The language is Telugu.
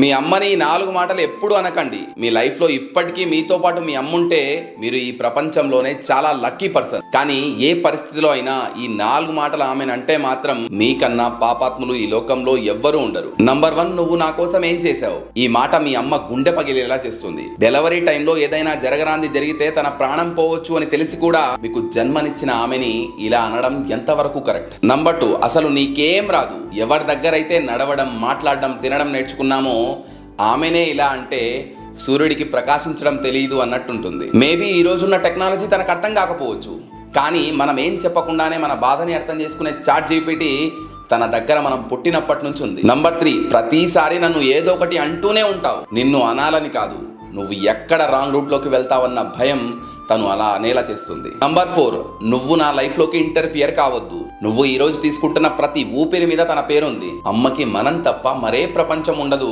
మీ అమ్మని ఈ 4 మాటలు ఎప్పుడు అనకండి. మీ లైఫ్లో ఇప్పటికీ మీతో పాటు మీ అమ్ముంటే మీరు ఈ ప్రపంచంలోనే చాలా లక్కీ పర్సన్. కానీ ఏ పరిస్థితిలో అయినా ఈ 4 మాటలు ఆమెనంటే మాత్రం మీకన్నా పాపాత్ములు ఈ లోకంలో ఎవ్వరూ ఉండరు. నంబర్ 1, నువ్వు నా కోసం ఏం చేశావు. ఈ మాట మీ అమ్మ గుండె పగిలేలా చేస్తుంది. డెలివరీ టైంలో ఏదైనా జరగరాంది జరిగితే తన ప్రాణం పోవచ్చు అని తెలిసి కూడా మీకు జన్మనిచ్చిన ఆమెని ఇలా అనడం ఎంతవరకు కరెక్ట్. నంబర్ 2, అసలు నీకేం రాదు. ఎవరి దగ్గరైతే నడవడం, మాట్లాడడం, తినడం నేర్చుకున్నామో ఆమెనే ఇలా అంటే సూర్యుడికి ప్రకాశించడం తెలియదు అన్నట్టుంటుంది. మేబీ ఈ రోజున్న టెక్నాలజీ తనకు అర్థం కాకపోవచ్చు, కానీ మనం ఏం చెప్పకుండానే మన బాధని అర్థం చేసుకునే చాట్ జీపీటీ తన దగ్గర మనం పుట్టినప్పటి నుంచి ఉంది. నంబర్ 3, ప్రతిసారి నన్ను ఏదో ఒకటి అంటూనే ఉంటావు. నిన్ను అనాలని కాదు, నువ్వు ఎక్కడ రాంగ్ రూట్లోకి వెళ్తావన్న భయం తను అలా అనేలా చేస్తుంది. నంబర్ 4, నువ్వు నా లైఫ్లోకి ఇంటర్ఫియర్ కావద్దు. నువ్వు ఈ రోజు తీసుకుంటున్న ప్రతి ఊపిరి మీద తన పేరుంది. అమ్మకి మనం తప్ప మరే ప్రపంచం ఉండదు.